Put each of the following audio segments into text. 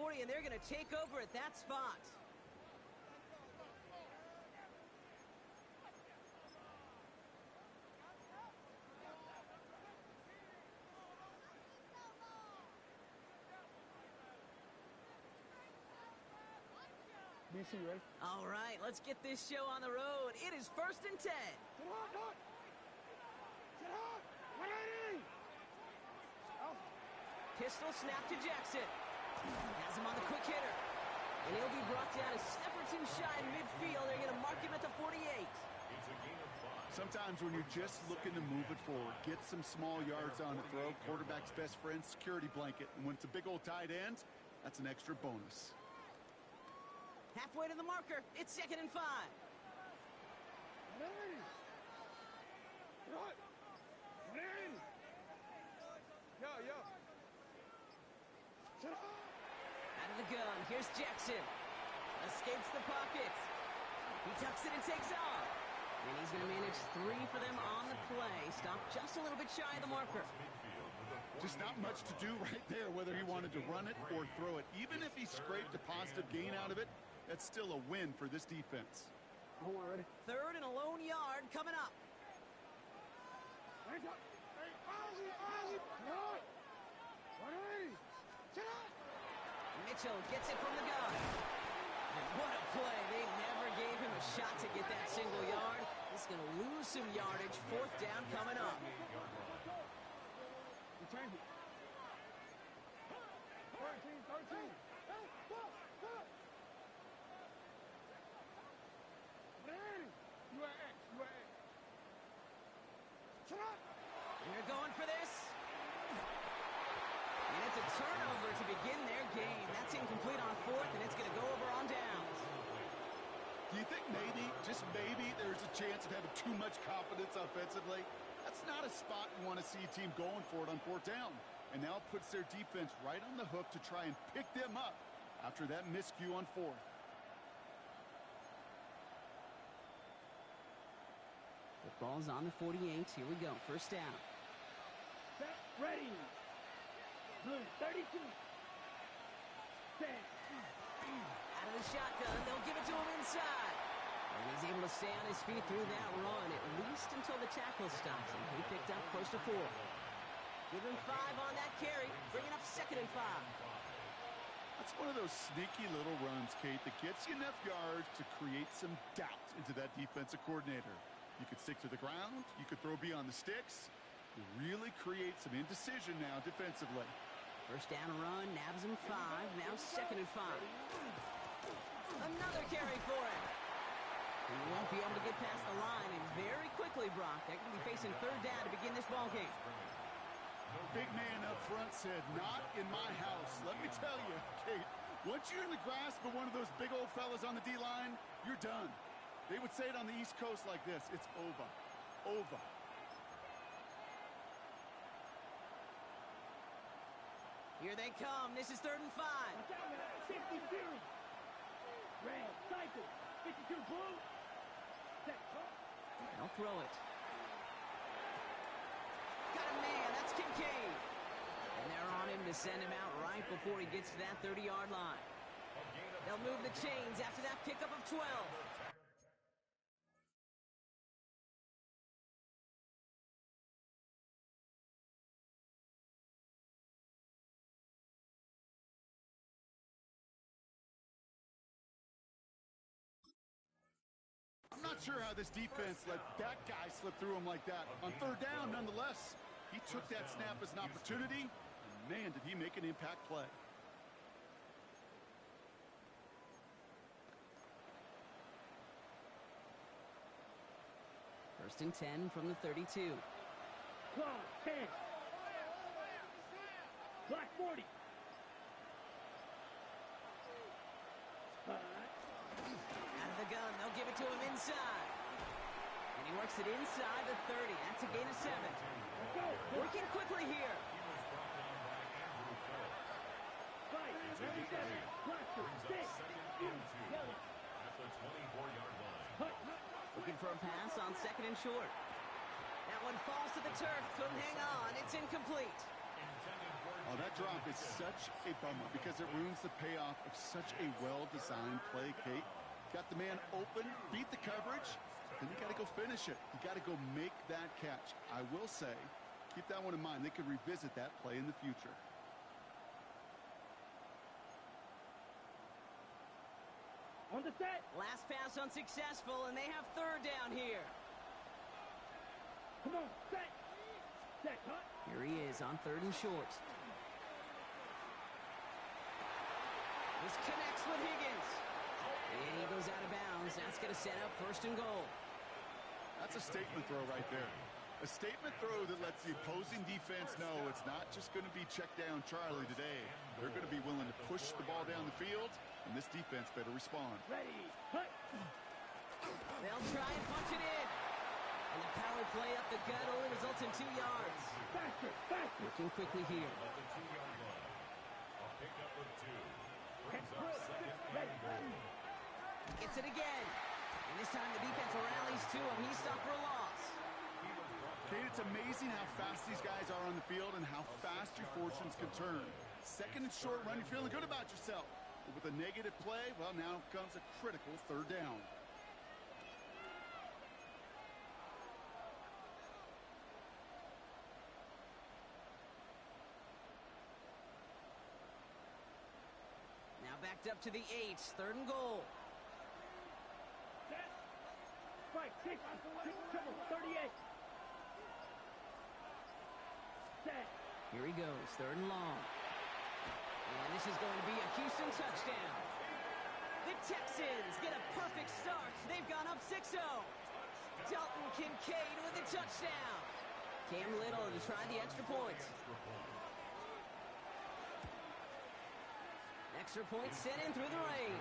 40, and they're going to take over at that spot. BC, ready? All right, let's get this show on the road. It is 1st and 10. Get hot, Dot! Get hot! 180! Pistol snap to Jackson. Has him on the quick hitter. And he'll be brought down a step or two shy in midfield. They're going to mark him at the 48. Sometimes when you're just looking to move it forward, get some small yards on the throw, quarterback's best friend, security blanket. And when it's a big old tight end, that's an extra bonus. Halfway to the marker. It's 2nd and 5. Out of the gun. Here's Jackson. Escapes the pocket. He tucks it and takes off. And he's going to manage 3 for them on the play. Stop just a little bit shy of the marker. Just not much to do right there, whether he wanted to run it or throw it. Even if he scraped a positive gain out of it, that's still a win for this defense. Hold on, ready? 3rd and a lone yard coming up. Mitchell gets it from the gun. And what a play. They never gave him a shot to get that single yard. He's going to lose some yardage. 4th down coming up. Return it. 13. They're going for this. And it's a turnover to begin their game. That's incomplete on 4th, and it's going to go over on downs. Do you think maybe, just maybe, there's a chance of having too much confidence offensively? That's not a spot you want to see a team going for it on 4th down. And now it puts their defense right on the hook to try and pick them up after that miscue on 4th. The ball's on the 48. Here we go. 1st down. Set, ready. Blue, 32. Set. Out of the shotgun. They'll give it to him inside. And he's able to stay on his feet through that run, at least until the tackle stops him. He picked up close to 4. Give him 5 on that carry. Bringing up 2nd and 5. That's one of those sneaky little runs, Kate, that gets you enough yards to create some doubt into that defensive coordinator. You could stick to the ground. You could throw beyond the sticks. You really create some indecision now defensively. 1st down run, nabs him 5. Now 2nd and 5. Another carry for him. He won't be able to get past the line, and very quickly, Brock, they're going to be facing 3rd down to begin this ball game. Big man up front said, not in my house. Let me tell you, Kate, once you're in the grasp of one of those big old fellas on the D-line, you're done. They would say it on the East Coast like this: it's over. Over. Here they come. This is 3rd and 5. Watch out, man. 60 Fury. Red, cycle. 52 blue. Set. They'll throw it. Got a man. That's Kincaid. And they're on him to send him out right before he gets to that 30-yard line. They'll move the chains after that pickup of 12. I'm not sure how this defense let that guy slip through him like that. On 3rd down, nonetheless, he took that snap as an opportunity, and man, did he make an impact play. First and 10 from the 32. Clock, 10. Black 40. Out of the gun, they'll give it to him inside. And he works it inside the 30. That's a gain of 7. Working quickly here. Looking for a pass on 2nd and short. That one falls to the turf. Couldn't hang on. It's incomplete. Oh, that drop is such a bummer because it ruins the payoff of such a well-designed play, Kate. Got the man open, beat the coverage, then you got to go finish it. You got to go make that catch. I will say, keep that one in mind. They could revisit that play in the future. On the set. Last pass unsuccessful, and they have third down here. Come on, set. Set, cut. Here he is on 3rd and short. This connects with Higgins. And he goes out of bounds. That's going to set up 1st and goal. That's a statement throw right there. A statement throw that lets the opposing defense know it's not just going to be check down Charlie today. They're going to be willing to push the ball down the field, and this defense better respond. Ready, cut. They'll try and punch it in. And the power play up the gut only results in 2 yards. Faster, faster. Looking quickly here. Gets it again. And this time the defense rallies to him. He's stopped for a loss. Kate, it's amazing how fast these guys are on the field and how fast your fortunes can turn. 2nd and short run, you're feeling good about yourself. But with a negative play, well, now comes a critical 3rd down. Now backed up to the 8. 3rd and goal. Set. Strike, 6, triple, 38. Set. Here he goes, 3rd and long. And this is going to be a Houston touchdown. The Texans get a perfect start. They've gone up 6-0. Dalton Kincaid with a touchdown. Cam Little to try the extra point. Extra point sent in through the rain.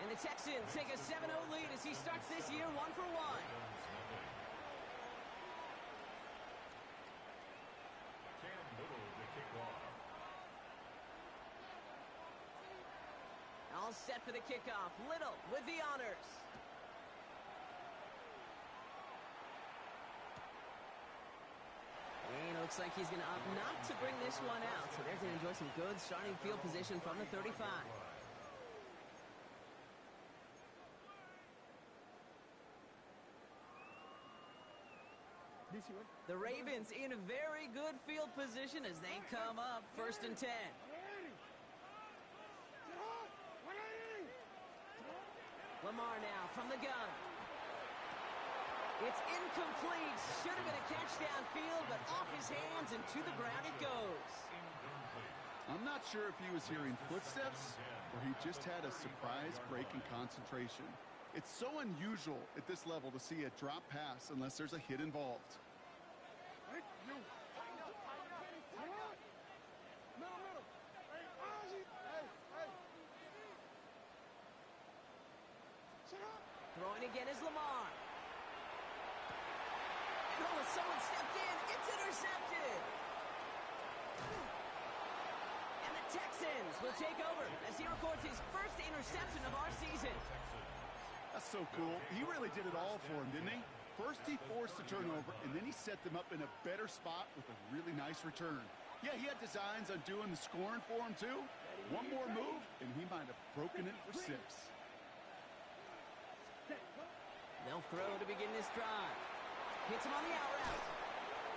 And the Texans take a 7-0 lead as he starts this year 1 for 1. All set for the kickoff. Little with the honors. And it looks like he's going to opt not to bring this one out. So they're going to enjoy some good starting field position from the 35. The Ravens in a very good field position as they come up 1st and 10. Lamar now from the gun. It's incomplete. Should have been a catch downfield, but off his hands and to the ground it goes. I'm not sure if he was hearing footsteps or he just had a surprise break in concentration. It's so unusual at this level to see a drop pass unless there's a hit involved. Throwing again is Lamar. And oh, someone stepped in. It's intercepted. And the Texans will take over as he records his first interception of our season. That's so cool. He really did it all for him, didn't he? First he forced the turnover, and then he set them up in a better spot with a really nice return. Yeah, he had designs on doing the scoring for him, too. One more move, and he might have broken it for 6. They'll throw to begin this drive. Hits him on the out route.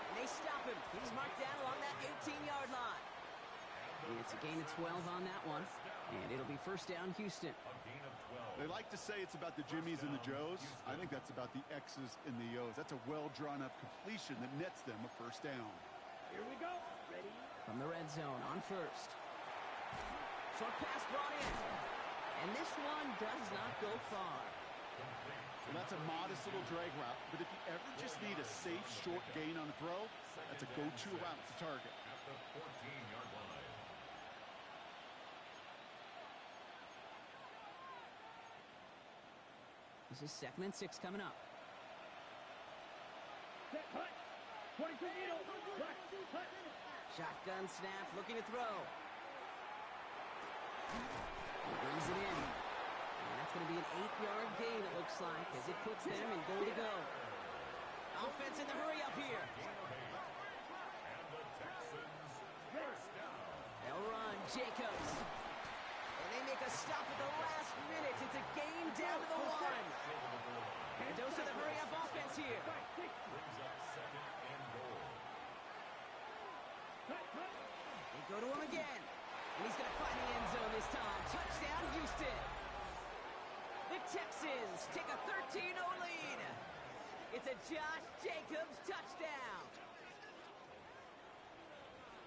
And they stop him. He's marked down along that 18-yard line. And it's a gain of 12 on that one. And it'll be 1st down, Houston. They like to say it's about the Jimmies and the Joes. I think that's about the X's and the O's. That's a well-drawn-up completion that nets them a 1st down. Here we go. Ready? From the red zone on 1st. Short pass brought in. And this one does not go far. Well, that's a modest little drag route, but if you ever just need a safe, short gain on a throw, that's a go-to route to target. This is 2nd and 6 coming up. Set, cut. 22 needle. Right, cut. Shotgun snap, looking to throw. He brings it in. And that's going to be an 8-yard gain, it looks like, as it puts them in goal to go. Offense in the hurry up here. Jacobs. And they make a stop at the last minute. It's a game down to the one. A dose of the hurry-up offense here. They go to him again. And he's going to find the end zone this time. Touchdown, Houston. The Texans take a 13-0 lead. It's a Josh Jacobs touchdown.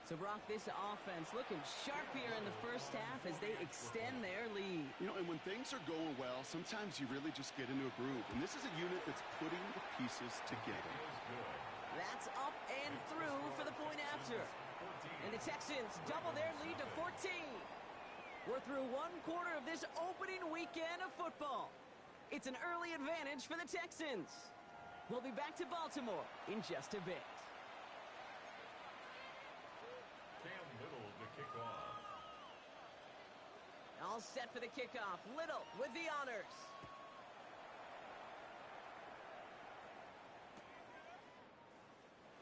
So, Brock, this offense looking sharp here in the first half as they extend their lead. You know, and when things are going well, sometimes you really just get into a groove. And this is a unit that's putting the pieces together. That's up and through for the point after. And the Texans double their lead to 14. We're through one quarter of this opening weekend of football. It's an early advantage for the Texans. We'll be back to Baltimore in just a bit. All set for the kickoff. Little with the honors.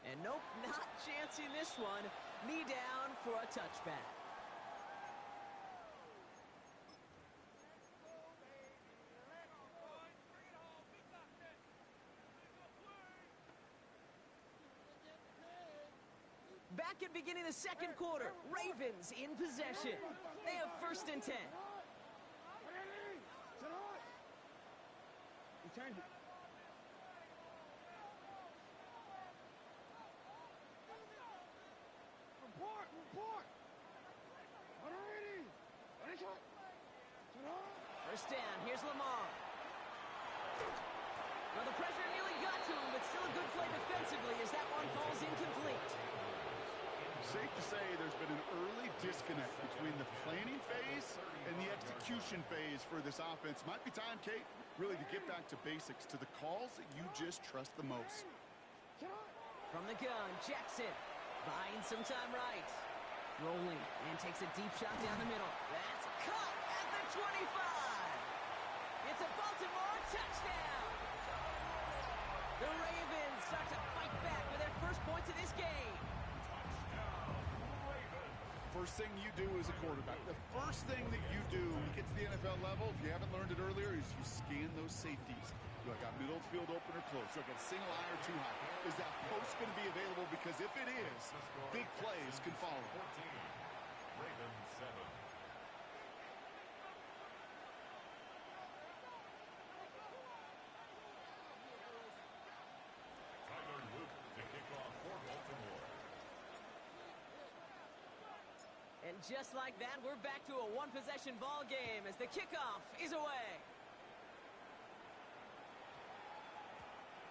And nope, not chancing this one. Knee down for a touchback. Back at beginning the second quarter. Ravens in possession. They have 1st and 10. Return. Report. First down. Here's Lamar. Well, the pressure nearly got to him, but still a good play defensively as that one falls incomplete. Safe to say there's been an early disconnect between the planning phase and the execution phase for this offense. Might be time, Kate, really to get back to basics, to the calls that you just trust the most. From the gun, Jackson buying some time right. Rolling and takes a deep shot down the middle. That's caught at the 25. It's a Baltimore touchdown. The Ravens start to fight back with their first points of this game. First thing you do as a quarterback, the first thing that you do when you get to the NFL level, if you haven't learned it earlier, is you scan those safeties. Do I got middle field open or close? Do I got single high or too high? Is that post going to be available? Because if it is, big plays can follow. Ravens 7. Tyler Luke to kick off for Baltimore. And just like that, we're back to a one-possession ball game as the kickoff is away.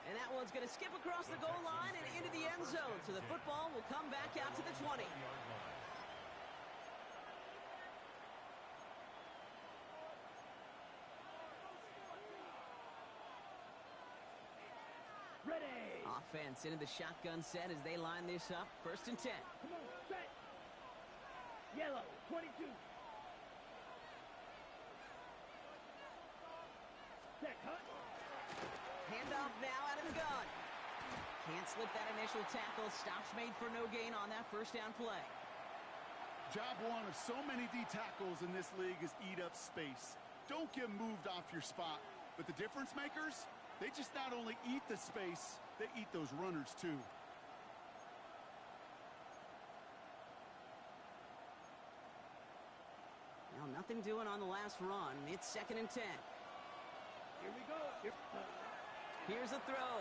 And that one's going to skip across the goal line and into the end zone. So the football will come back out to the 20. Ready. Offense into the shotgun set as they line this up. 1st and 10. Come on, set. Yellow, 22. Set, cut. Handoff now out of the gun. Can't slip that initial tackle. Stops made for no gain on that first down play. Job one of so many D tackles in this league is eat up space. Don't get moved off your spot. But the difference makers, they just not only eat the space, they eat those runners too. Now, nothing doing on the last run. It's 2nd and 10. Here we go. Here's a throw.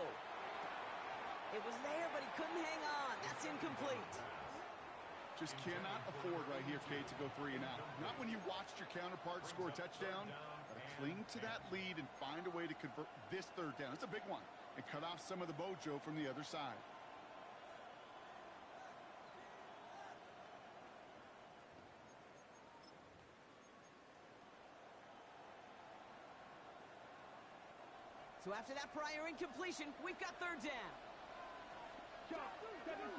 It was there, but he couldn't hang on. That's incomplete. Just cannot afford right here, Kate, to go 3 and out. Not when you watched your counterpart score a touchdown. Gotta cling to that lead and find a way to convert this 3rd down. It's a big one. And cut off some of the mojo from the other side. So after that prior incompletion, we've got 3rd down. Shot, 17.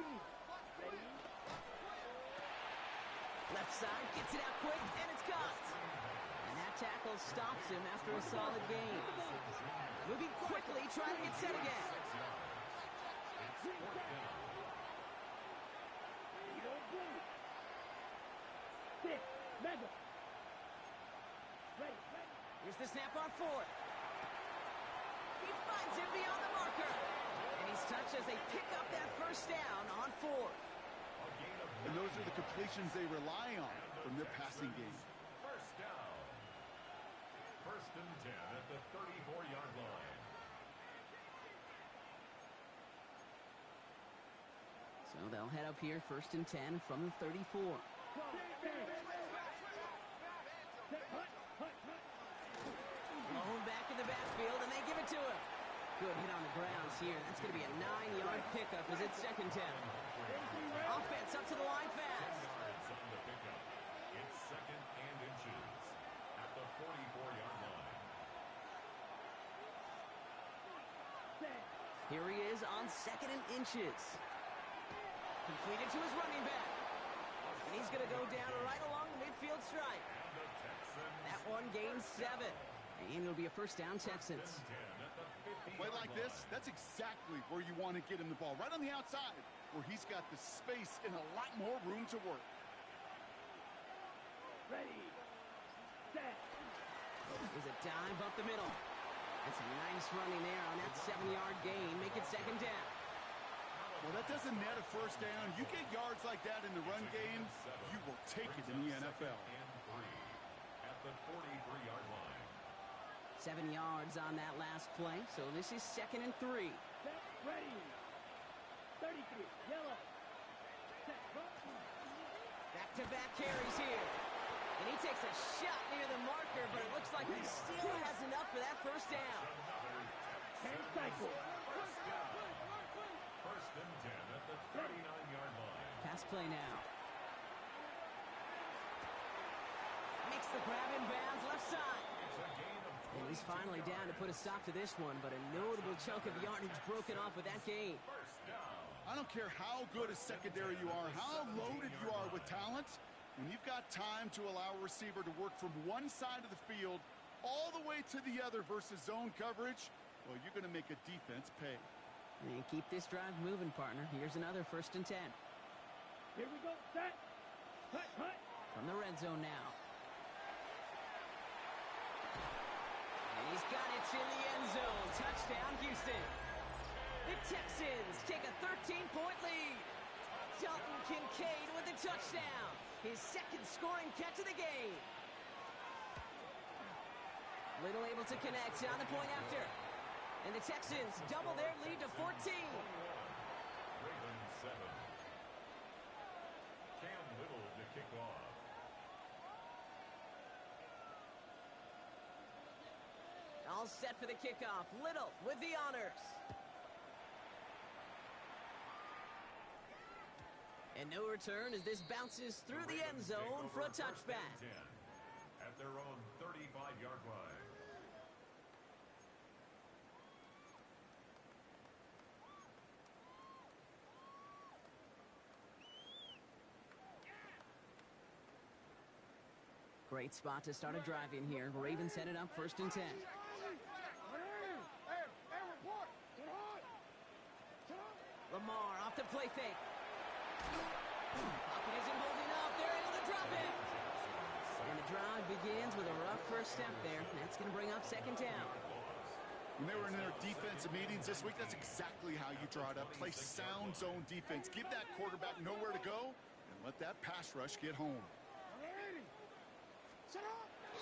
Ready. Left side, gets it out quick, and it's caught. And that tackle stops him after a solid gain. Moving quickly, trying to get set again. Six. Mega. Ready, ready. Here's the snap on fourth. He finds him beyond the marker. And he's touched as they pick up that first down on fourth. And those are the completions they rely on from their passing game. First down. First and 10 at the 34-yard line. So they'll head up here, first and 10 from the 34. Blown back in the backfield, and they give it to him. Good hit on the grounds here. That's going to be a 9-yard pickup as it's second down. Offense up to the line fast. Yards on the pickup. It's second and inches at the 44-yard line. Here he is on second and inches. Completed to his running back. And he's going to go down right along the midfield stripe. That one gains 7. And it'll be a first down, Texans. A play like this, that's exactly where you want to get him the ball. Right on the outside, where he's got the space and a lot more room to work. Ready. Set. There's a dive up the middle. That's a nice running there on that 7-yard gain. Make it second down. Well, that doesn't net a first down. You get yards like that in the run game, you will take it in the NFL. And 3 at the 43-yard line. 7 yards on that last play, so this is second and 3. Set. Ready. 33. Yellow. Set. Back-to-back carries here. And he takes a shot near the marker, but it looks like he still has enough for that first down. 10 cycles. First and 10 at the 39-yard line. Pass play now. Makes the grab in bounds left side. It's a gain of And he's finally down to put a stop to this one, but a notable chunk of yardage broken off with that gain. first down. I don't care how good a secondary you are, how loaded you are with talent, when you've got time to allow a receiver to work from one side of the field all the way to the other versus zone coverage, well, you're going to make a defense pay. And keep this drive moving, partner. Here's another first and 10. Here we go. Set. Hut, hut. From the red zone now. And he's got it in the end zone. Touchdown, Houston. The Texans take a 13-point lead. Dalton Kincaid with the touchdown. His second scoring catch of the game. Little able to connect on the point after. And the Texans double their lead to 14. Ravens 7. Cam Little to kick off. All set for the kickoff. Little with the honors. And no return as this bounces through the end zone for a touchback. 10 at their own 35-yard line. Great spot to start a drive in here. Ravens headed up first and 10. Lamar off the play fake. Pocket isn't holding up. They're able to drop it. And the drive begins with a rough first step there. That's going to bring up second down. When they were in their defensive meetings this week, that's exactly how you draw it up. Play sound zone defense. Give that quarterback nowhere to go, and let that pass rush get home.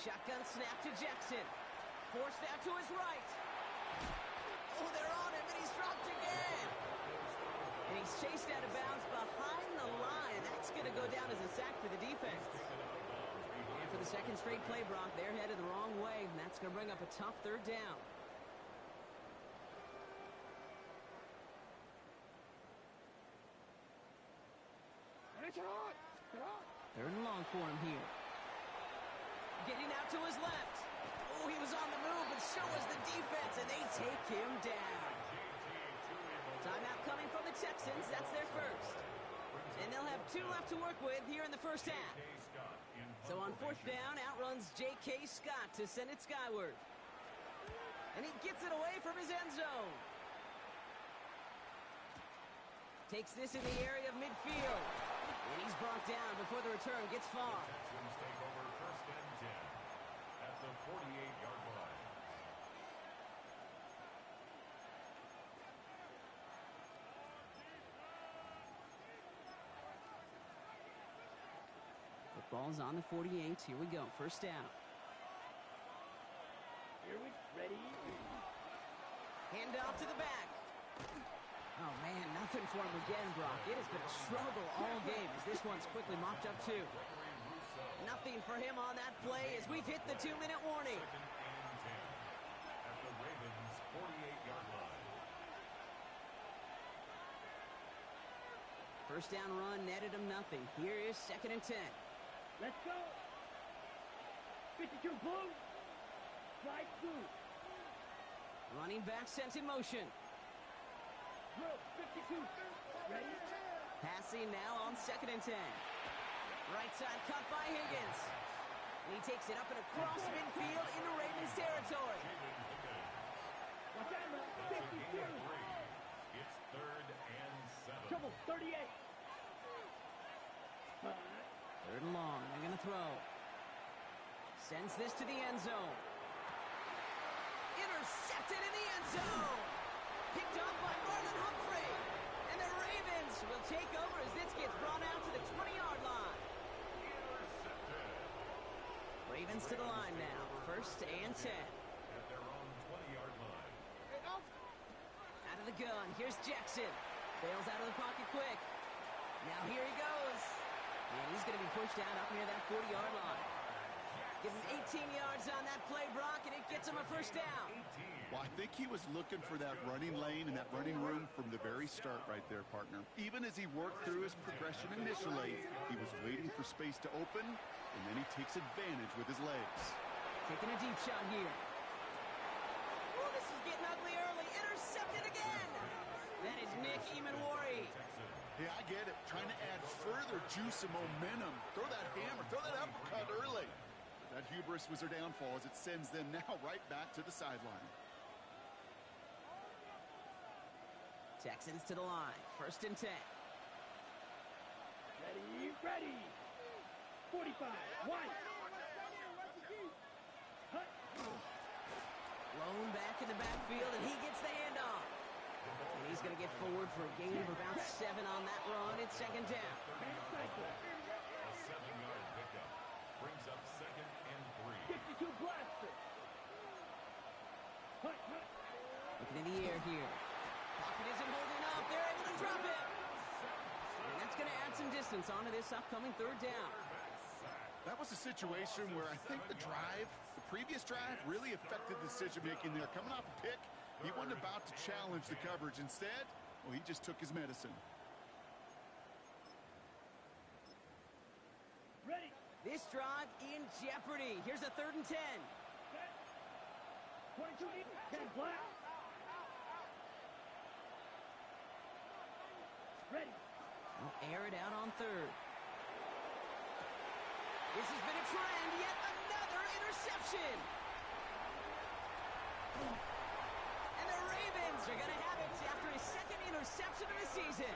Shotgun snap to Jackson. Forced out to his right. Oh, they're on him, and he's dropped again. And he's chased out of bounds behind the line. That's going to go down as a sack for the defense. And for the second straight play, Brock, they're headed the wrong way, and that's going to bring up a tough third down. Third and long for him here. Getting out to his left. Oh, he was on the move, but so was the defense, and they take him down. Timeout coming from the Texans. That's their first. And they'll have 2 left to work with here in the first half. So on fourth down, outruns J.K. Scott to send it skyward. And he gets it away from his end zone. Takes this in the area of midfield. And he's brought down before the return gets far. Texans take over Ball's on the 48. Here we go. First down. Here we ready. Hand off to the back. Oh, man, nothing for him again, Brock. It has been a struggle all game as this one's quickly mopped up, too. Nothing for him on that play as we've hit the 2-minute warning. At the Ravens' 48-yard line. First down run netted him nothing. Here is 2nd and 10. Let's go. 52 blue. Slide through. Running back sent in motion. Blue, 52. Ready? Passing now on 2nd and 10. Right side cut by Higgins. And he takes it up and across midfield into Ravens territory. Watch out, man. That's a 52. gain of 3. It's 3rd and 7. Trouble, 38. 3rd and long. They're going to throw. Sends this to the end zone. Intercepted in the end zone. Picked up by Marlon Humphrey. And the Ravens will take over as this gets brought out to the 20-yard line. Ravens to the line now. 1st and 10. At their own 20-yard line. Out of the gun. Here's Jackson. Bails out of the pocket quick. Now here he goes. And he's going to be pushed out up near that 40-yard line. Give him 18 yards on that play, Brock, and it gets him a first down. Well, I think he was looking for that running lane and that running room from the very start right there, partner. Even as he worked through his progression initially, he was waiting for space to open, and then he takes advantage with his legs. Taking a deep shot here. Oh, this is getting ugly early. Intercepted again. That is Nick Emanwari. Yeah, I get it. Trying to add further juice and momentum. Throw that hammer, throw that uppercut early. That hubris was their downfall as it sends them now right back to the sideline. Texans to the line. 1st and 10. Ready, ready. 45. One. Hut. Blown back in the backfield, and he gets the handoff. And he's going to get forward for a gain of about 7 on that run. It's 2nd down. A 7-yard pickup brings up 2nd and 3. 52 blaster. Hut, hut. Looking in the air here. Pocket isn't holding up. They're able to drop it. And that's going to add some distance onto this upcoming 3rd down. That was a situation where I think the previous drive, really affected the decision-making there. Coming off a pick, he wasn't about to challenge the coverage. Instead, well, he just took his medicine. Ready. This drive in jeopardy. Here's a 3rd and 10. Set. 22 deep. 10 black. Ready. We'll air it out on 3rd. This has been a trend. Yet another interception. And the Ravens are going to have it after his 2nd interception of the season.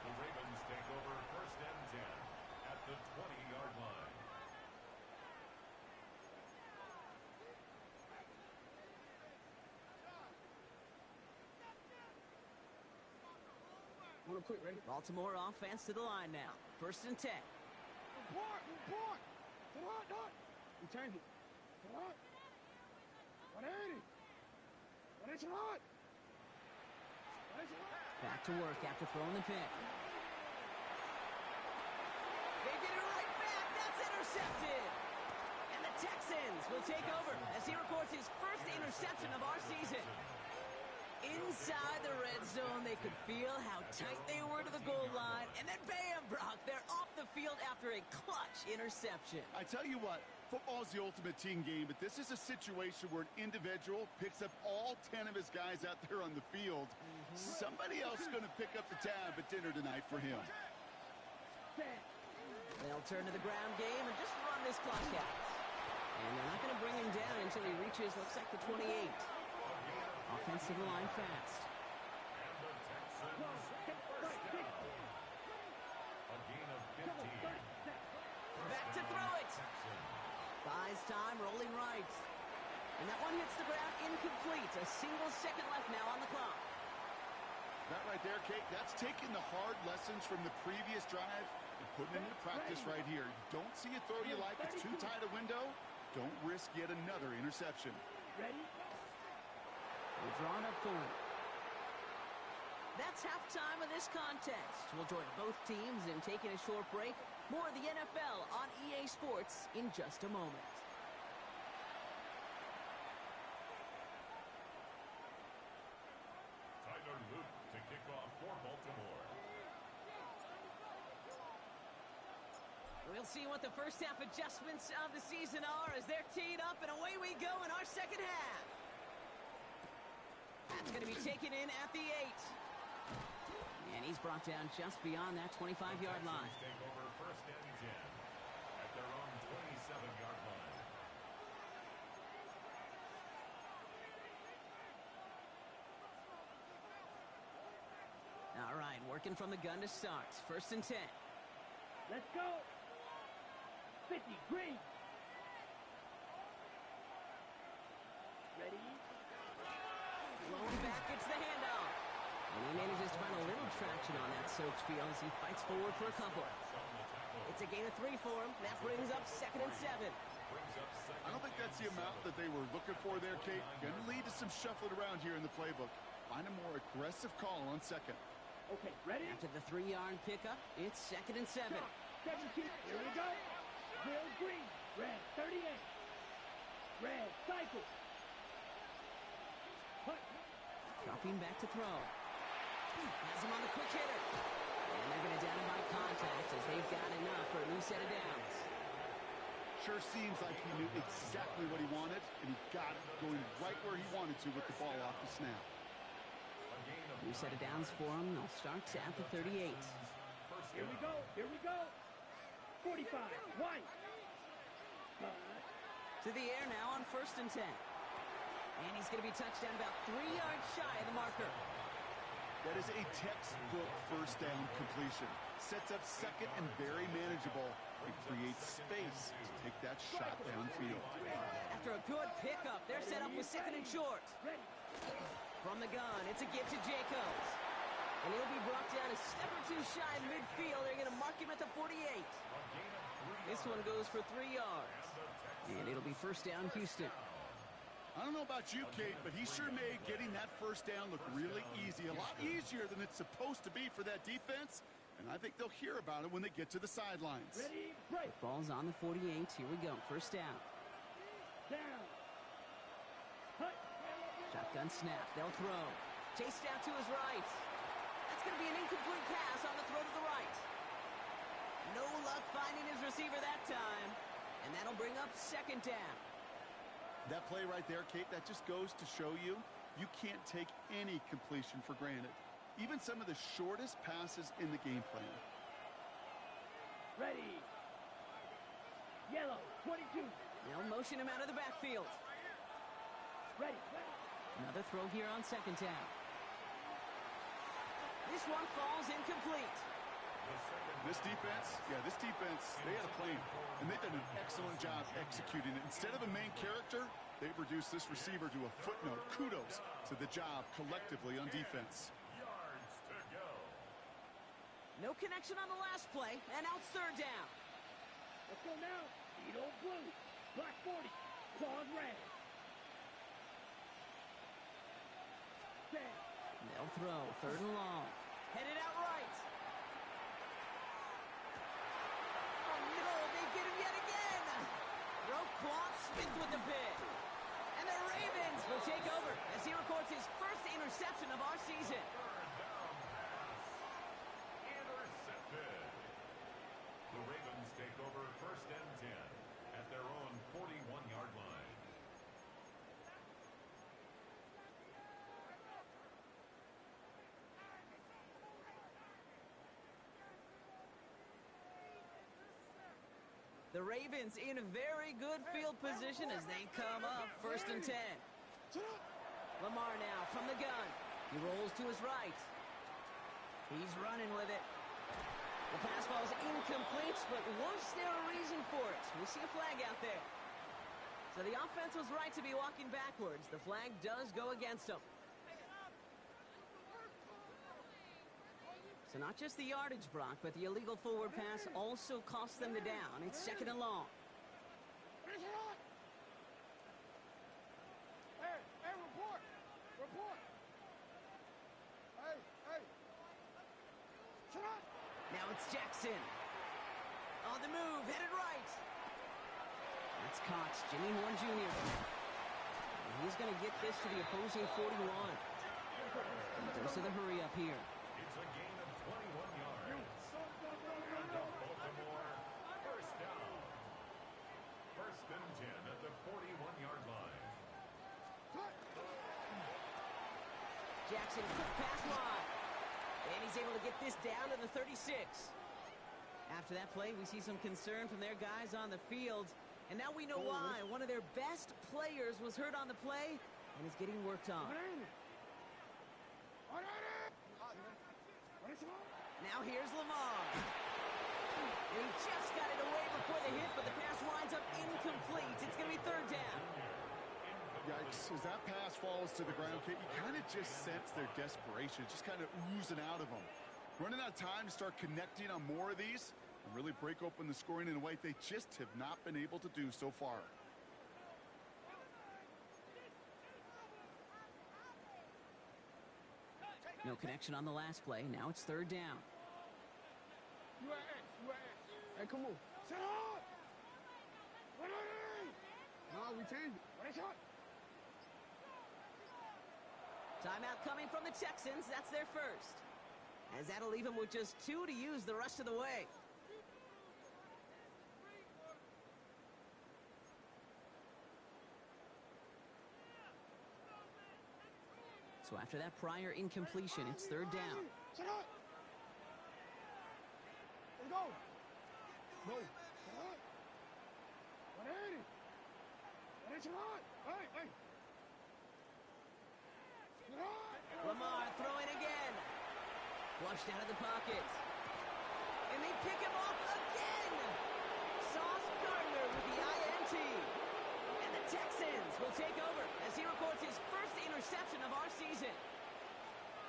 The Ravens take over 1st and 10 at the 20-yard line. Baltimore offense to the line now. 1st and 10. Report. Return it. What? 180. What is it? Back to work after throwing the pick. They get it right back. That's intercepted. And the Texans will take over as he records his 1st interception of our season. Inside the red zone, they could feel how tight they were to the goal line. And then bam, Brock, they're off the field after a clutch interception. I tell you what, football's the ultimate team game, but this is a situation where an individual picks up all 10 of his guys out there on the field. Somebody else is going to pick up the tab at dinner tonight for him. They'll turn to the ground game and just run this clock out. And they're not going to bring him down until he reaches, looks like, the 28. Offensive line fast. And the Texans first down. A gain of 15. Back to throw it. Buys time, rolling right. And that one hits the ground incomplete. A single second left now on the clock. That right there, Kate, that's taking the hard lessons from the previous drive and Putting it into practice right here. You don't see a throw you like. It's too tight a window. Don't risk yet another interception. Ready? They're drawn up for it. That's halftime of this contest. We'll join both teams in taking a short break. More of the NFL on EA Sports in just a moment. Tyler Luke to kick off for Baltimore. We'll see what the first half adjustments of the season are as they're teed up, and away we go in our second half. That's going to be taken in at the 8. And he's brought down just beyond that 25-yard line. Take over first and 10 at their own 27-yard line. All right, working from the gun to start. First and 10. Let's go. 50, Green. Ready? Blown back, gets the handoff. And he manages to find a little traction on that soaked field as he fights forward for a couple. It's a gain of 3 for him. That brings up second and 7. I don't think that's the amount that they were looking for there, Kate. Going to lead to some shuffling around here in the playbook. Find a more aggressive call on second. Okay, ready? After the 3-yard pickup, it's second and 7. 17, here we go. Will Green, red, 38. Red, cycle. Hut. Dropping back to throw. Has him on the quick hitter. And they're going to down him by contact as they've got enough for a new set of downs. Sure seems like he knew exactly what he wanted, and he got it going right where he wanted to with the ball off the snap. New set of downs for him. They'll start at the 38. Here we go, here we go. 45, White. To the air now on first and 10. And he's going to be touched down about 3 yards shy of the marker. That is a textbook first down completion. Sets up second and very manageable. It creates space to take that shot downfield. After a good pickup, they're set up with second and short. From the gun, it's a give to Jacobs. And he'll be brought down a step or two shy in midfield. They're going to mark him at the 48. This one goes for 3 yards. And it'll be first down, Houston. I don't know about you, Kate, but he sure made getting that first down look really easy. A lot easier than it's supposed to be for that defense. And I think they'll hear about it when they get to the sidelines. Ready, break. Ball's on the 48. Here we go. First down. Down. Hut. Shotgun snap. They'll throw. Chased out to his right. That's going to be an incomplete pass on the throw to the right. No luck finding his receiver that time. And that'll bring up second down. That play right there, Kate, that just goes to show you, you can't take any completion for granted. Even some of the shortest passes in the game plan. Ready. Yellow, 22. They'll motion him out of the backfield. Ready. Another throw here on second down. This one falls incomplete. This defense, they had a plan, and they've done an excellent job executing it. Instead of a main character, they've reduced this receiver to a footnote. Kudos to the job collectively on defense. Yards to go. No connection on the last play, and out third down. Let's go now. Edo blue. Black 40. Claws red. Set. They'll throw third and long. Headed out right. Oh no, they get him yet again. Roquan Smith with the pick. And the Ravens will take over as he records his first interception of our season. Third down pass. Intercepted. The Ravens take over first and 10 at their own 41-yard line. The Ravens in a very good field position as they come up first and 10. Lamar now from the gun. He rolls to his right. He's running with it. The pass falls incomplete, but was there a reason for it? We see a flag out there. So the offense was right to be walking backwards. The flag does go against them. So not just the yardage, Brock, but the illegal forward pass also cost them the down. It's 2nd and long. Hey, report! Report! Hey! Shut up! Now it's Jackson. On the move, headed right. That's caught. Jimmy Horn Jr. And he's going to get this to the opposing 41. Goes to the hurry up here. It's a gain of 21 yards. And the Baltimore first down. 1st and 10 at the 41-yard line. Jackson, quick pass line. And he's able to get this down to the 36. After that play, we see some concern from their guys on the field. And now we know why. One of their best players was hurt on the play and is getting worked on. Now here's Lamar. And he just got it away before the hit, but the pass winds up incomplete. It's going to be 3rd down. Yikes, as that pass falls to the ground, Kate, you kind of just sense their desperation, just kind of oozing out of them. Running out of time to start connecting on more of these and really break open the scoring in a way they just have not been able to do so far. No connection on the last play. Now it's 3rd down. Hey, come on. Shut up! No, we changed it. What is it? Timeout coming from the Texans. That's their first. As that'll leave them with just 2 to use the rest of the way. So after that prior incompletion, it's 3rd down. Shut up! Let's go! No! Shut up! What is it? What is it? Hey! Shut up! Lamar throwing again. Flushed out of the pocket. And they pick him off again. Sauce Gardner with the INT. And the Texans will take over as he records his first interception of our season.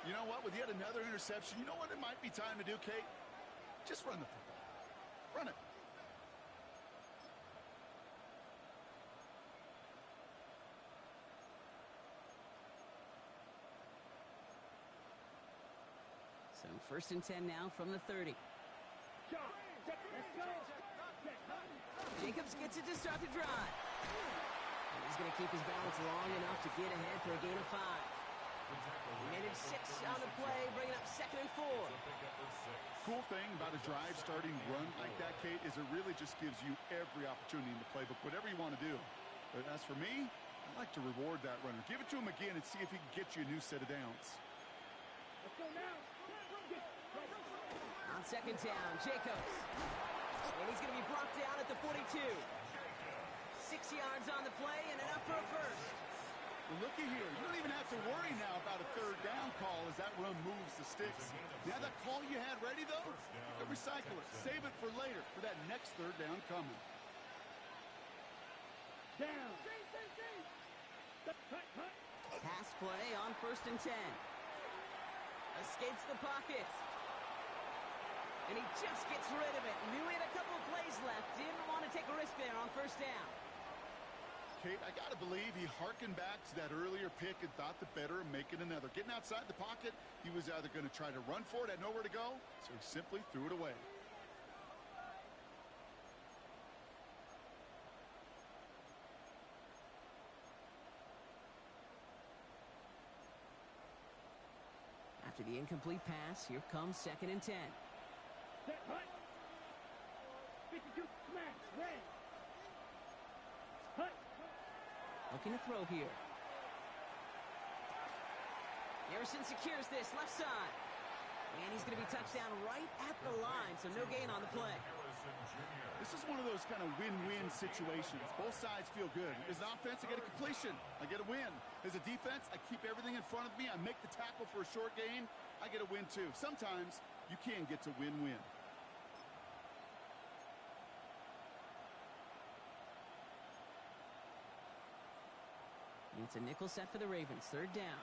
You know what? With yet another interception, you know what it might be time to do, Kate? Just run the football. Run it. So 1st and 10 now from the 30. Jacobs gets it to start the drive. And he's going to keep his balance long enough to get ahead for a gain of 5. He made it 6 on the play, bringing up 2nd and 4. Cool thing about a drive starting run like that, Kate, is it really just gives you every opportunity in the playbook, whatever you want to do. But as for me, I like to reward that runner. Give it to him again and see if he can get you a new set of downs. Let's go now. On 2nd down, Jacobs. And he's going to be brought down at the 42. 6 yards on the play and enough for a first. Well, looky here. You don't even have to worry now about a 3rd down call as that run moves the sticks. Now that call you had ready, though, recycle it. Save it for later for that next 3rd down coming. Down. Pass play on 1st and 10. Escapes the pocket. And he just gets rid of it. Knew he had a couple of plays left. Didn't want to take a risk there on 1st down. Kate, I got to believe he harkened back to that earlier pick and thought the better of making another. Getting outside the pocket, he was either going to try to run for it, had nowhere to go, so he simply threw it away. After the incomplete pass, here comes 2nd and 10. Set, hut. 52, smash, red. Hut. Looking to throw here. Harrison secures this left side. And he's going to be touched down right at the line, so no gain on the play. This is one of those kind of win-win situations. Both sides feel good. As an offense, I get a completion. I get a win. As a defense, I keep everything in front of me. I make the tackle for a short gain. I get a win, too. Sometimes you can get to win-win. It's a nickel set for the Ravens. 3rd down.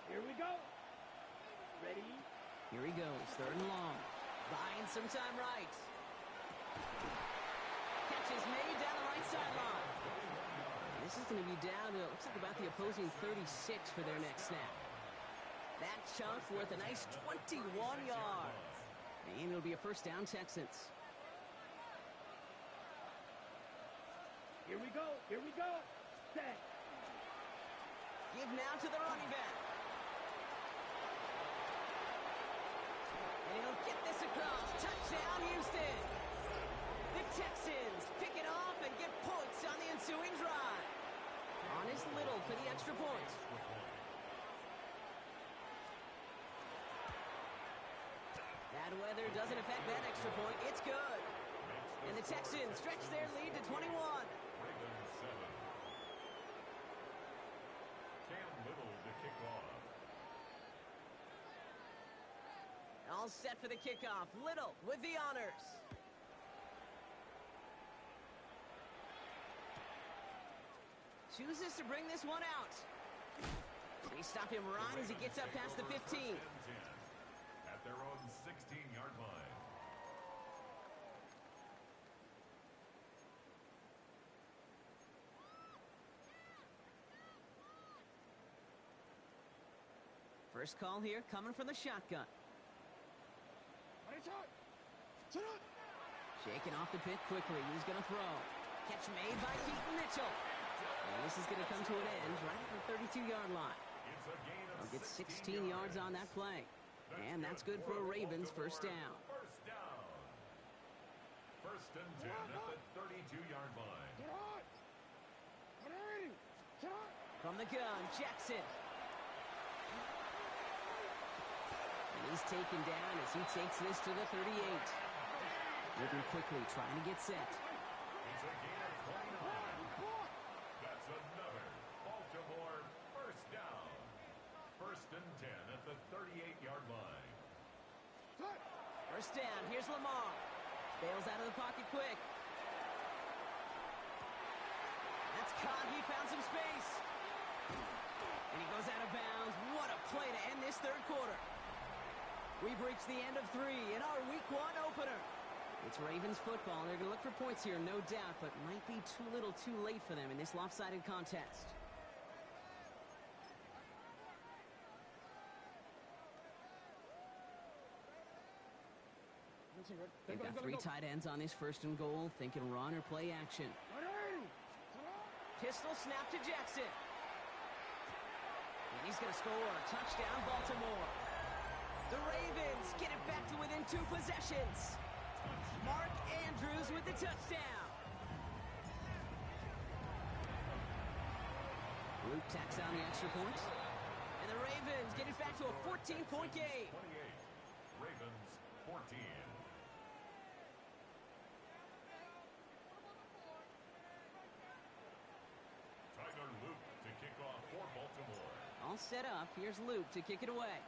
Here we go. Ready, Here he goes, 3rd and long. Buying some time right. Catch is made down the right sideline. This is going to be down to, looks like about the opposing 36 for their next snap. That chunk worth a nice 21 yards. And it'll be a first down, Texans. Here we go. Here we go. Set. Give now to the running back. And he'll get this across. Touchdown, Houston. The Texans pick it off and get points on the ensuing drive. Honest Little for the extra point. Bad weather doesn't affect that extra point. It's good. And the Texans stretch their lead to 21. Ravens 7. Cam Little to kick off. All set for the kickoff. Little with the honors. Chooses to bring this one out. They stop him right as he gets up past the 15. At their own 16-yard line. First call here coming from the shotgun. Shaking off the pit quickly. He's going to throw. Catch made by Keaton Mitchell. And this is going to come to an end right at the 32-yard line. They'll get 16 yards on that play. And that's good for a Ravens first down. First down. 1st and 10 at the 32-yard line. From the gun, Jackson. And he's taken down as he takes this to the 38. Moving quickly, trying to get set. It's a gain of 29. That's another Baltimore first down. 1st and 10 at the 38-yard line. First down, here's Lamar. Bails out of the pocket quick. That's caught, he found some space. And he goes out of bounds. What a play to end this 3rd quarter. We've reached the end of 3 in our Week 1 opener. It's Ravens football. They're going to look for points here, no doubt, but might be too little too late for them in this lopsided contest. They've got 3 tight ends on this 1st and goal, thinking run or play action. Pistol snap to Jackson. And he's going to score a touchdown, Baltimore. The Ravens get it back to within 2 possessions. Mark Andrews with the touchdown. Luke tacks on the extra point. And the Ravens get it back to a 14-point game. 28. Ravens 14. Tyler Luke to kick off for Baltimore. All set up. Here's Luke to kick it away.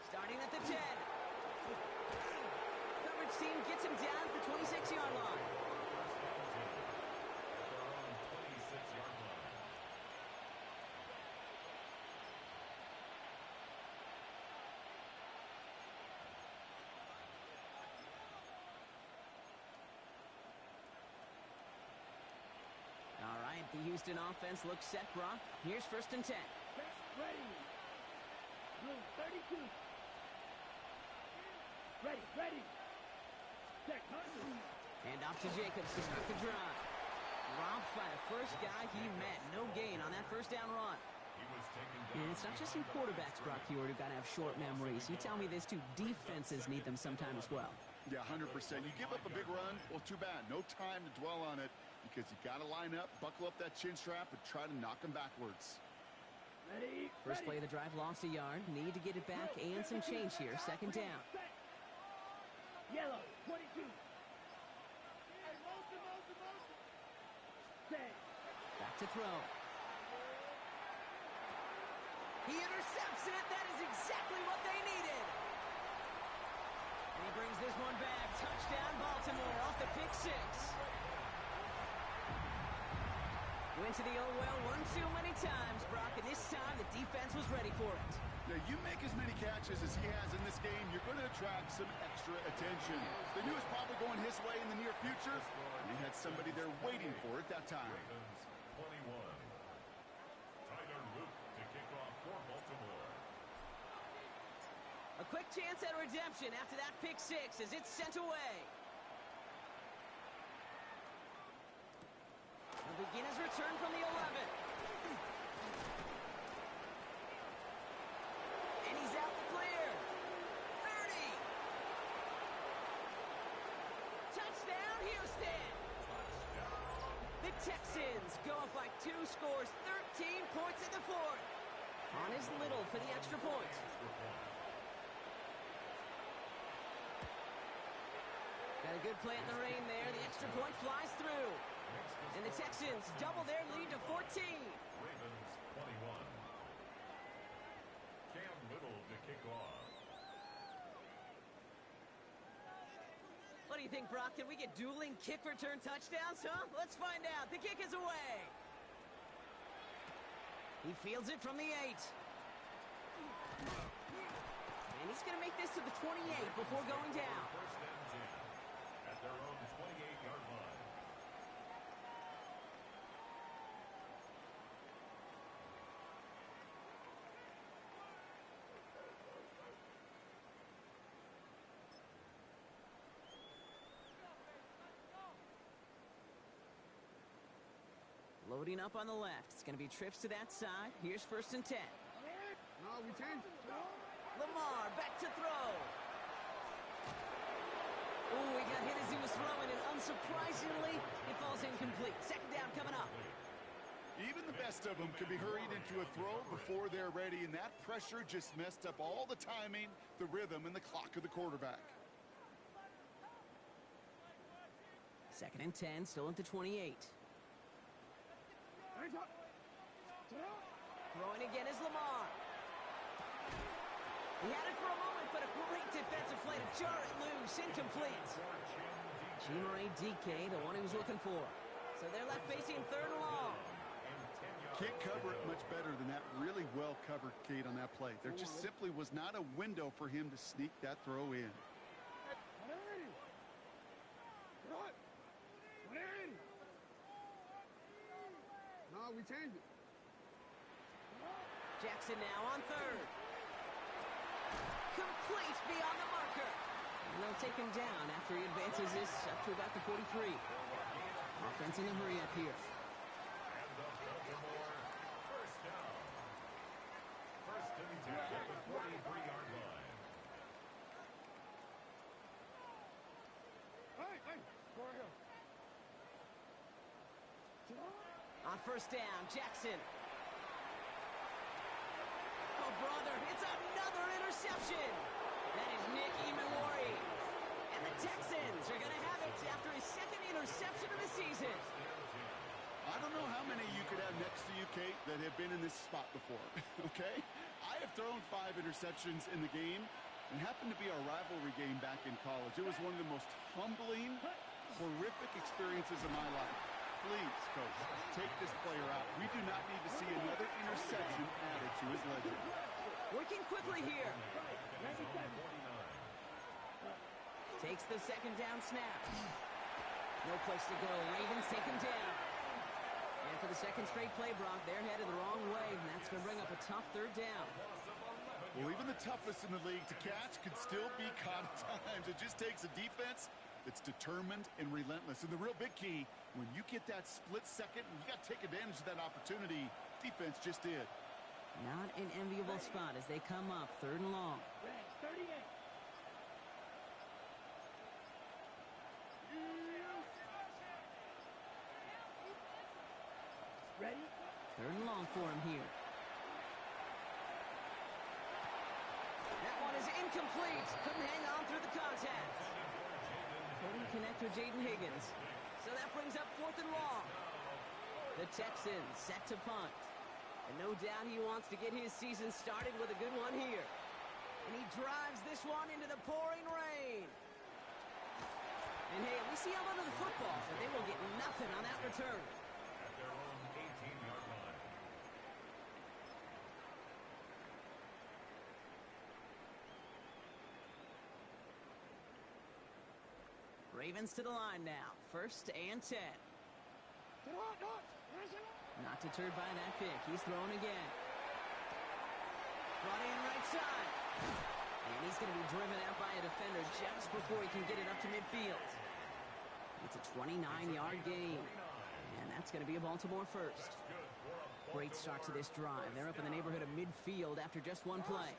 Starting at the 10. Coverage team gets him down at the 26-yard line. All right, the Houston offense looks set, Brock. Here's 1st and 10. Ready. Blue 32. Ready. Check. Hand off to Jacobs to start the drive. Dropped by the first guy he met. No gain on that first down run. He was taken down. And it's not just some quarterbacks, Brock Hewitt, who've got to have short memories. You tell me this too. Defenses need them sometime as well. Yeah, 100%. You give up a big run, well, too bad. No time to dwell on it because you got to line up, buckle up that chin strap, and try to knock them backwards. Ready. First play of the drive lost a yard. Need to get it back and some change here. 2nd down. Yellow 22. Back to throw. He intercepts it. That is exactly what they needed. And he brings this one back. Touchdown, Baltimore, off the pick 6. Went into the old well one too many times, Brock, and this time the defense was ready for it. Now, you make as many catches as he has in this game, you're going to attract some extra attention. They knew it was probably going his way in the near future, and he had somebody there waiting for it that time. Ravens 21. Tyler Luke to kick off for Baltimore. A quick chance at redemption after that pick six as it's sent away. The beginner's return from the 11. And he's out the clear. 30. Touchdown, Houston. The Texans go up by 2 scores, 13 points in the fourth. On his Little for the extra point. Got a good play in the rain there. The extra point flies through. And the Texans double their lead to 14. Ravens 21. Cam Little to kick off. What do you think, Brock? Can we get dueling kick return touchdowns, huh? Let's find out. The kick is away. He fields it from the 8. And he's going to make this to the 28 before going down. First and 10 at their own 28-yard line. Loading up on the left. It's going to be trips to that side. Here's first and 10. No, we changed it. Lamar back to throw. Oh, he got hit as he was throwing, and unsurprisingly, it falls incomplete. Second down coming up. Even the best of them can be hurried into a throw before they're ready, and that pressure just messed up all the timing, the rhythm, and the clock of the quarterback. Second and 10, still at the 28. Throwing again is Lamar. He had it for a moment, but a great defensive play to jar it loose. Incomplete. G-Murray DK, the one he was looking for. So they're left facing third and long. Can't cover it much better than that really well covered Kate on that play. There just simply was not a window for him to sneak that throw in. 180. No, we changed it. Jackson now on third. Complete beyond the marker. And they'll take him down after he advances this up to about the 43. Offense in a hurry up here. And the Baltimore first down. First and 10 at the 43-yard line. Hey, go ahead. On first down, Jackson. Oh, brother, it's another interception. That is Nick Imawari. And the Texans are going to have it after his second interception of the season. I don't know how many you could have next to you, Kate, that have been in this spot before, okay? I have thrown 5 interceptions in the game, and happened to be our rivalry game back in college. It was one of the most humbling, horrific experiences of my life. Please, Coach, take this player out. We do not need to see another interception added to his legend. Working quickly here. Takes the second down snap. No place to go. Ravens take him down. And for the second straight play, Brock, they're headed the wrong way, and that's going to bring up a tough third down. Well, even the toughest in the league to catch can still be caught at times. It just takes a defense that's determined and relentless. And the real big key, when you get that split second, you got to take advantage of that opportunity. Defense just did. Not an enviable spot as they come up third and long. 38. Ready? Third and long for him here. That one is incomplete. Couldn't hang on through the contact. Couldn't connect with Jaden Higgins. So that brings up fourth and long. The Texans set to punt. And no doubt he wants to get his season started with a good one here. And he drives this one into the pouring rain. And hey, at least he held onto the football, but they will get nothing on that return. At their own 18 Ravens to the line now. 1st and 10. Not deterred by that pick. He's throwing again. Brought in right side. And he's going to be driven out by a defender just before he can get it up to midfield. It's a 29-yard gain. And that's going to be a Baltimore first. Great start to this drive. They're up in the neighborhood of midfield after just one play.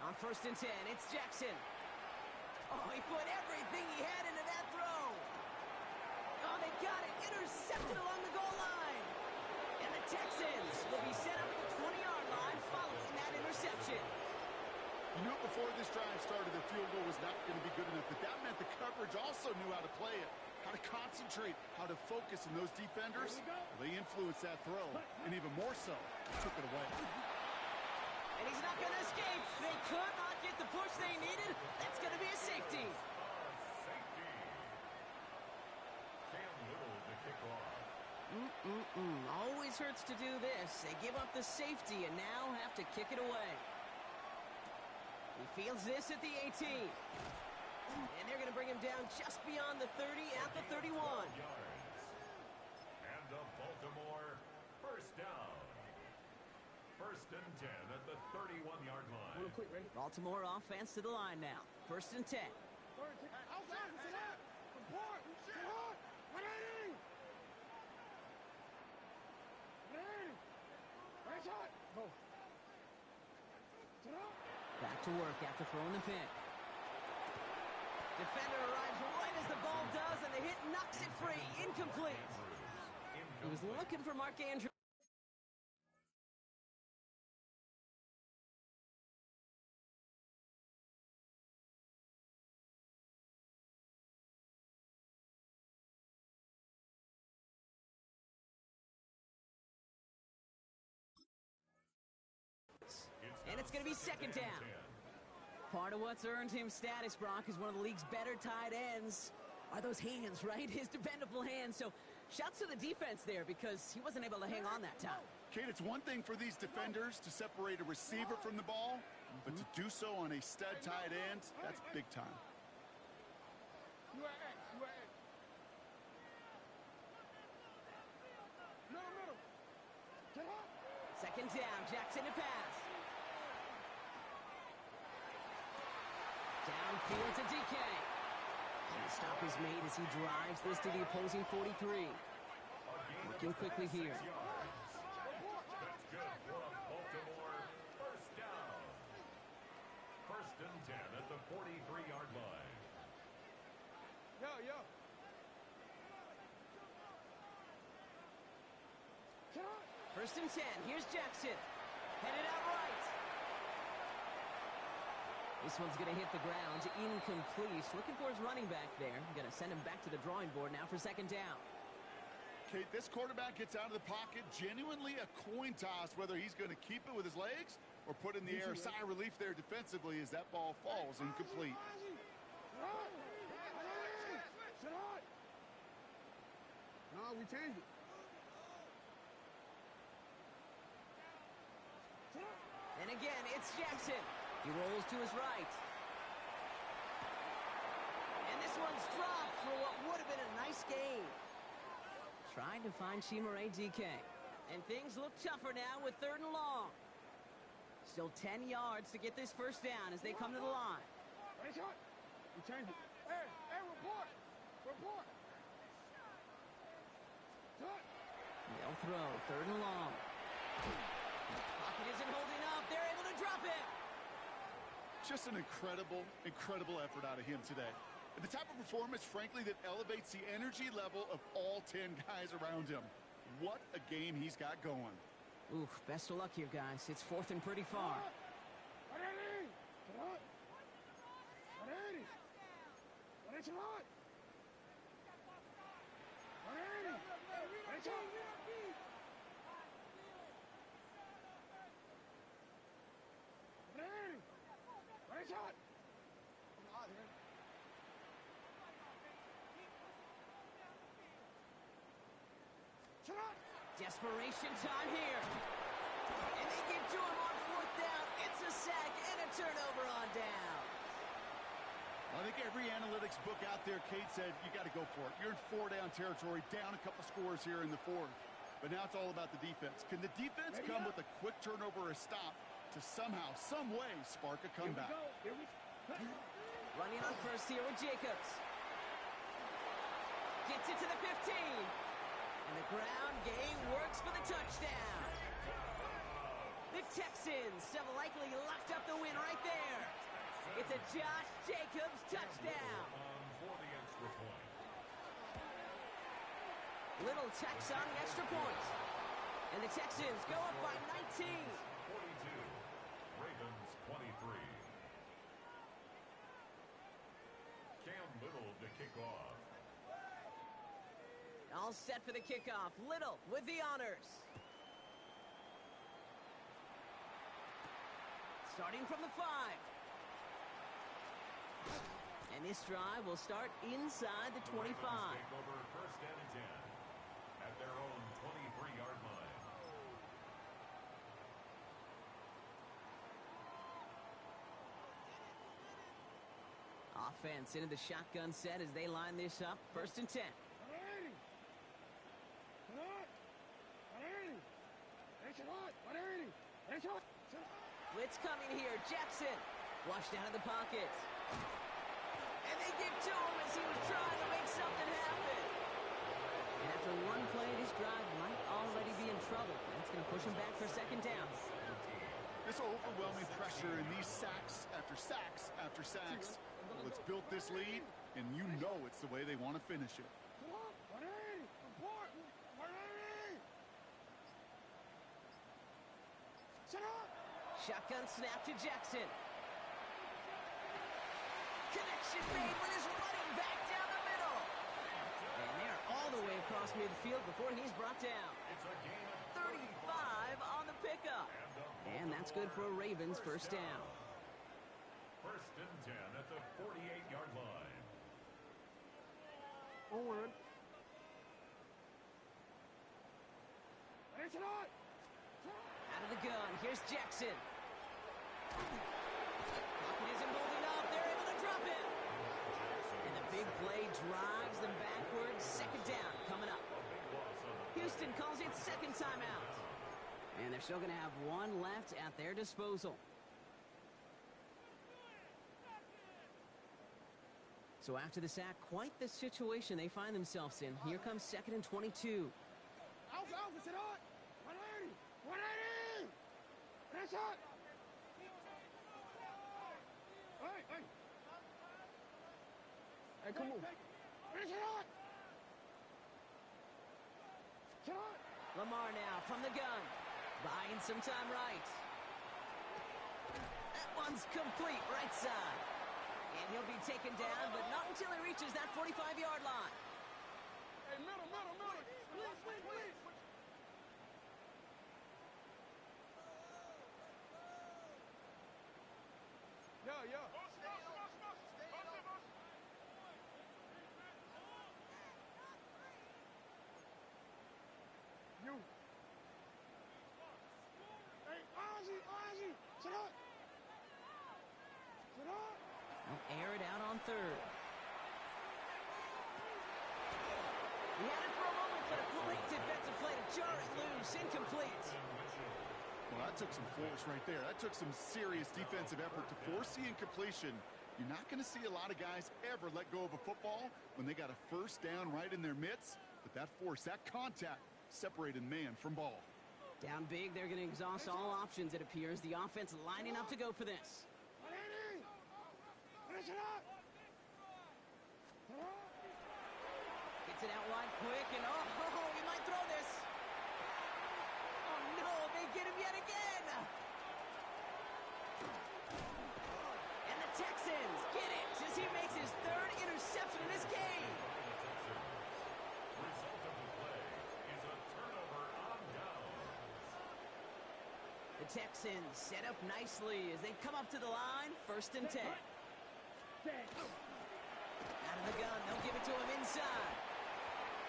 On 1st and 10, it's Jackson. Oh, he put everything he had into that throw. Oh, they got it. Intercepted along the goal line. And the Texans will be set up at the 20-yard line following that interception. You knew it before this drive started, the field goal was not going to be good enough, but that meant the coverage also knew how to play it, how to concentrate, how to focus, and those defenders, they influenced that throw, and even more so, took it away. And he's not going to escape. They could not get the push they needed. That's going to be a safety. Always hurts to do this. They give up the safety and now have to kick it away. He fields this at the 18. And they're going to bring him down just beyond the 30 at the 31. And the Baltimore first down. 1st and 10 at the 31-yard line. Baltimore offense to the line now. 1st and 10. Back to work after throwing the pick. Defender arrives right as the ball does, and the hit knocks it free. Incomplete. He was looking for Mark Andrews. And it's going to be 2nd down. Part of what's earned him status, Brock, is one of the league's better tight ends. Are those hands, right? His dependable hands. So shouts to the defense there because he wasn't able to hang on that time. Kate, it's one thing for these defenders to separate a receiver from the ball, but to do so on a stud tight end, that's big time. Second down, Jackson to pass. Downfield to DK. And the stop is made as he drives this to the opposing 43. Working quickly here. That's good for a Baltimore first down. 1st and 10 at the 43-yard line. Yo. 1st and 10. Here's Jackson. Headed out right. This one's going to hit the ground. Incomplete. Looking for his running back there. Going to send him back to the drawing board now for 2nd down. Kate, this quarterback gets out of the pocket. Genuinely a coin toss whether he's going to keep it with his legs or put in the air. Sigh of relief there defensively as that ball falls incomplete. No, we changed it. And again, it's Jackson. He rolls to his right. And this one's dropped for what would have been a nice gain. Trying to find Chimere DK. And things look tougher now with 3rd and long. Still 10 yards to get this first down as they come to the line. We changed it. Hey, report. They'll throw 3rd and long. Pocket isn't holding up. They're able to drop it. Just an incredible effort out of him today. And the type of performance, frankly, that elevates the energy level of all 10 guys around him. What a game he's got going. Ooh, best of luck here, guys. It's 4th and pretty far. Desperation time here. And they get to him on fourth down. It's a sack and a turnover on down. I think every analytics book out there, Kate, said you got to go for it. You're in 4-down territory, down a couple scores here in the fourth. But now it's all about the defense. Can the defense come with a quick turnover or a stop to somehow, some way, spark a comeback? Here we go. Running on first here with Jacobs. Gets it to the 15. And the ground game works for the touchdown. The Texans have likely locked up the win right there. It's a Josh Jacobs touchdown. For the extra point. Little Tex on the extra point. And the Texans go up by 19. 42. Ravens 23. Cam Little to kick off. All set for the kickoff. Little with the honors. Starting from the 5. And this drive will start inside the 25. Take over first and 10 at their own 23-yard line. Offense into the shotgun set as they line this up. First and 10. Blitz coming here. Jackson flushed out of the pocket. And they give to him as he was trying to make something happen. And after one play, this drive might already be in trouble. That's going to push him back for second down. This overwhelming pressure and these sacks after sacks after sacks. Well, it's built this lead, and you know it's the way they want to finish it. Shotgun snap to Jackson. Connection made with his running back down the middle. And they're all the way across midfield before he's brought down. It's a gain of 35 on the pickup. And that's good for a Ravens first down. First and 10 at the 48-yard line. Forward. Out of the gun, here's Jackson. Pocket isn't holding up. They're able to drop him. And the big play drives them backwards. Second down coming up. Houston calls it second timeout. And they're still going to have one left at their disposal. So after the sack, quite the situation they find themselves in. Here comes second and 22. Alpha, sit on. 180. 180. That's hot. Hey. Hey, come on. Finish it on. Shot. Lamar now from the gun. Buying some time right. That one's complete right side. And he'll be taken down, but not until he reaches that 45-yard line. Hey, middle. Please. Yeah. You. Hey, Ozzy. Sit up. They'll air it out on third. He had it for a moment, but a great defensive play to jar it loose. Incomplete. Well, that took some force right there. That took some serious defensive effort to force the incompletion. You're not going to see a lot of guys ever let go of a football when they got a first down right in their midst. But that force, that contact, separated man from ball. Down big, they're going to exhaust all options, it appears. The offense lining up to go for this. Gets it out wide quick, and he might throw this. Oh, no, they get him yet again. And the Texans get it as he makes his third interception in this game. Result of the play is a turnover on downs. The Texans set up nicely as they come up to the line, first and 10. Out of the gun, they'll give it to him inside.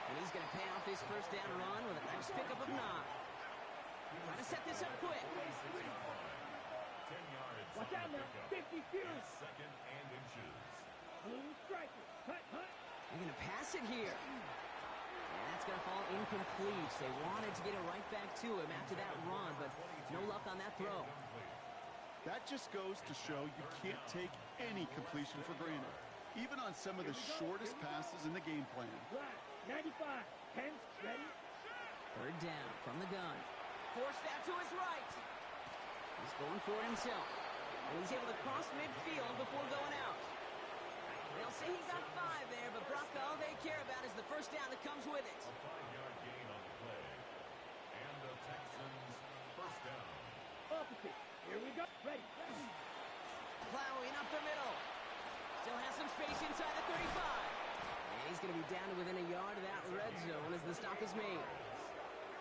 And he's going to pay off his first down run with a nice pickup of 9. Trying to set this up quick. 10 yards. Watch out now. 50 feet. Second and inches. Clean striker. Hut, hut. They're going to pass it here. And that's going to fall incomplete. They wanted to get it right back to him after that run, but no luck on that throw. That just goes to show you can't take any completion for granted, even on some of the shortest passes in the game plan. Right. 95. Hands ready. Third down from the gun. Forced out to his right. He's going for it himself. And he's able to cross midfield before going out. They'll say he got 5 there, but Brock, all they care about is the first down that comes with it. A 5-yard gain on the play. And the Texans first down. Opposite. Here we go. Ready. Plowing up the middle. Still has some space inside the 35. And he's going to be down to within a yard of that red zone as the stop is made.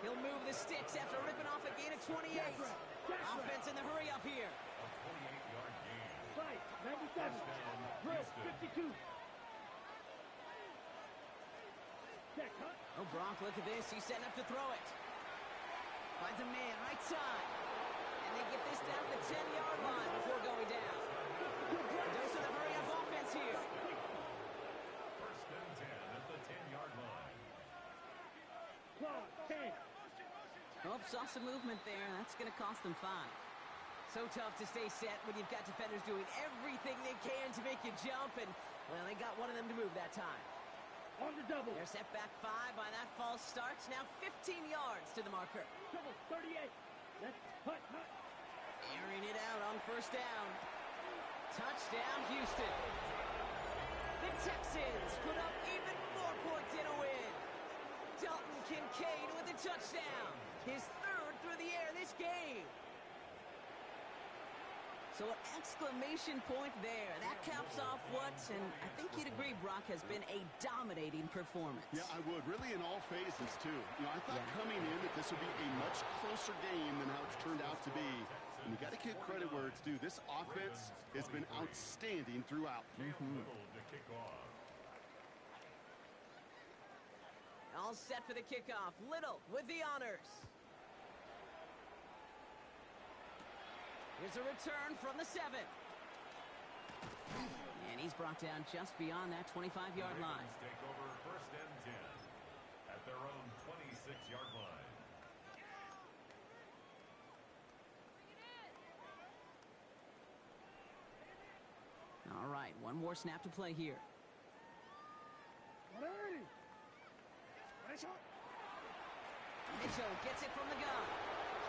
He'll move the sticks after ripping off a gain of 28. Offense in the hurry up here. A 28-yard gain. Right. 97. Drill. 52. Check, huh? Oh, Brock, look at this. He's setting up to throw it. Finds a man right side. And they get this down to the 10-yard line before going down. A dose of the hurry-up offense here. First and 10 at the 10-yard line. Claw. 10. Oh, saw some movement there. That's going to cost them 5. So tough to stay set when you've got defenders doing everything they can to make you jump. And, well, they got one of them to move that time. On the double. They're set back 5 by that false start. Now 15 yards to the marker. Double. 38. Let's hut, hut. Airing it out on first down. Touchdown, Houston. The Texans put up even more points in a win. Dalton Kincaid with a touchdown. His 3rd through the air this game. So an exclamation point there. That caps off what, and I think you'd agree, Brock, has been a dominating performance. Yeah, I would. Really in all phases, too. You know, I thought coming in that this would be a much closer game than how it's turned out to be. And you got to give credit where it's due. This offense has been outstanding throughout. Little to kick off. All set for the kickoff. Little with the honors. Here's a return from the 7. And he's brought down just beyond that 25-yard line. Ravens take over first and 10 at their own 26-yard line. All right, one more snap to play here. 180. Nice shot. Mitchell gets it from the gun.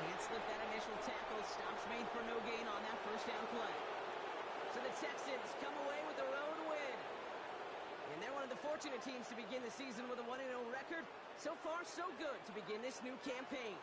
Can't slip that initial tackle. Stops made for no gain on that first down play. So the Texans come away with a road win. And they're one of the fortunate teams to begin the season with a 1-0 record. So far, so good to begin this new campaign.